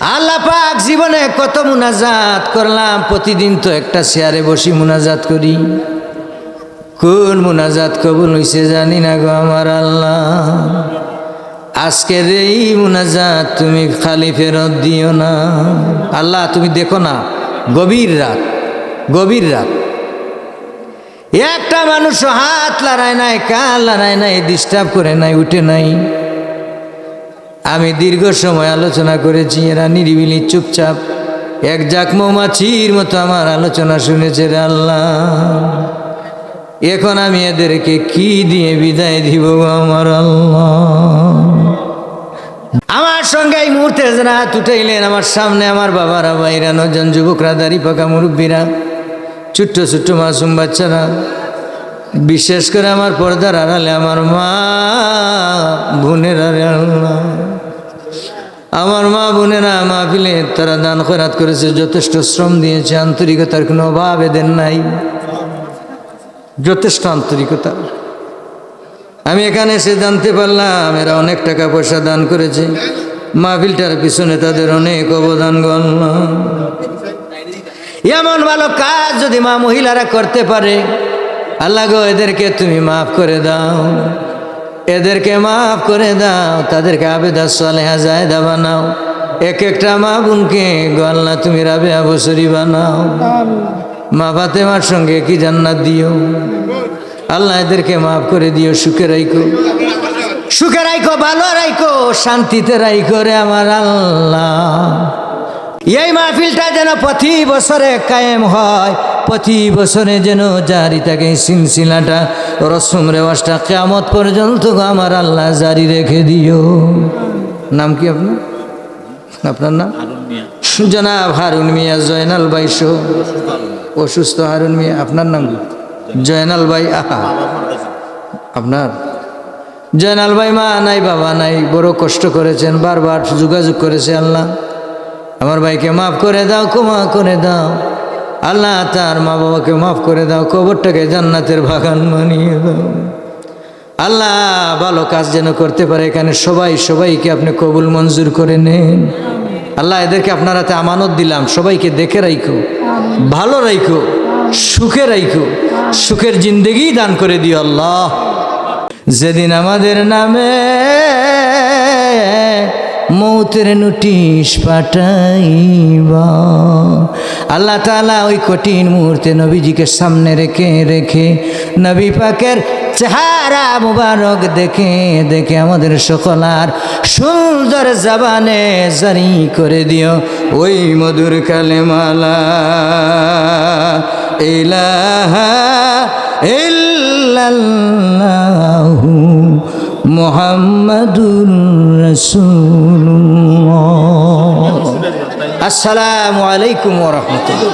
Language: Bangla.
আল্লাহ পাক জীবনে কত মুনাজাত করলাম, প্রতিদিন তো একটা চেয়ারে বসি মুনাজাত করি। কোন মুনাজাত কবুল হইছে জানি না গো আমার আল্লাহ। আজকের এই মুনাজাত তুমি খালি ফেরত দিও না আল্লাহ। তুমি দেখো না, গভীর রাত, গভীর রাত, একটা মানুষ হাত লড়ায় নাই, কান লড়ায় নাই, ডিস্টার্ব করে নাই, উঠে নাই। আমি দীর্ঘ সময় আলোচনা করেছি, এরা নিরিবিলি চুপচাপ এক জাক মৌমাছির মতো আমার আলোচনা শুনেছে রে আল্লাহ। এখন আমি এদেরকে কি দিয়ে বিদায় দিব আমার আল্লাহ। আমার সঙ্গে এই মুহূর্তে যারা উঠাইলেন, আমার সামনে আমার বাবারা, ভাইরা, নজন যুবকরা, দাড়ি পাকা মুরব্বীরা, ছোট্ট ছোট্ট মাসুম বাচ্চারা, বিশেষ করে আমার পর্দার আড়ালে আমার মা বোনেরা রে আল্লাহ। আমার মা বোনেরা মাহফিলে তারা দান খয়রাত করেছে, যথেষ্ট শ্রম দিয়েছে, আন্তরিকতার কোনো অভাব এদের নাই, যথেষ্ট আন্তরিকতা। আমি এখানে এসে জানতে পারলাম এরা অনেক টাকা পয়সা দান করেছে, মাহফিলটার পিছনে তাদের অনেক অবদান গো আল্লাহ। এমন ভালো কাজ যদি মা মহিলারা করতে পারে, আল্লাহ গো এদেরকে তুমি মাফ করে দাও, এদেরকে মাফ করে দাও, তাদেরকে আবেদা সালেহা জায়েদা বানাও। এক একটা মা বোনকে গো আল্লাহ তুমি রাবেয়া বছরি বানাও, মা ফাতেমার সঙ্গে কি জান্নাত দিও আল্লাহ। এদেরকে মাফ করে দিও, সুখে রাইখো, সুখে রাইখো, ভালো রাইখো, শান্তিতে রাইখো রে আমার আল্লাহ। এই মাহফিলটা যেন প্রতি বছরে কায়েম হয়, প্রতি বছরে যেন জারি থাকে সিলসিলাটা, রসম রেওয়াজটা কিয়ামত পর্যন্ত আমার আল্লাহ জারি রেখে দিও। নাম কি আপনার? আপনার নাম? জনাব হারুন মিয়া, জয়নাল ভাই সহ অসুস্থ হারুন মিয়া। আপনার নাম কি? জয়নাল ভাই। আহা, আপনার জয়নাল ভাই মা নাই, বাবা নাই, বড় কষ্ট করেছেন, বারবার যোগাযোগ করেছে। আল্লাহ আমার ভাইকে মাফ করে দাও, ক্ষমা করে দাও আল্লাহ, তার মা বাবাকে মাফ করে দাও, কবরটাকে জান্নাতের বাগান বানিয়ে দাও আল্লাহ। ভালো কাজ যেন করতে পারে এখানে সবাই, সবাইকে আপনি কবুল মঞ্জুর করে নেন আল্লাহ। এদেরকে আপনার হাতে আমানত দিলাম, সবাইকে দেখে রাইখো, ভালো রাইখো, সুখে রাইখো, সুখের জিন্দেগি দান করে দিও আল্লাহ। যেদিন আমাদের নামে মৌতের নোটিশ পাঠাইবা আল্লাহ তাআলা, ওই কঠিন মুহূর্তে নবীজিকে সামনে রেখে রেখে নবী পাকের চেহারা মুবারক দেখে দেখে আমাদের সকলার সুন্দর জবানে জারি করে দিও ওই মধুর কালেমা লা ইলাহা ইল্লাল্লাহু মুহাম্মাদুর রাসূলুল্লাহ। আসসালামু আলাইকুম ওয়া রাহমাতুল্লাহ।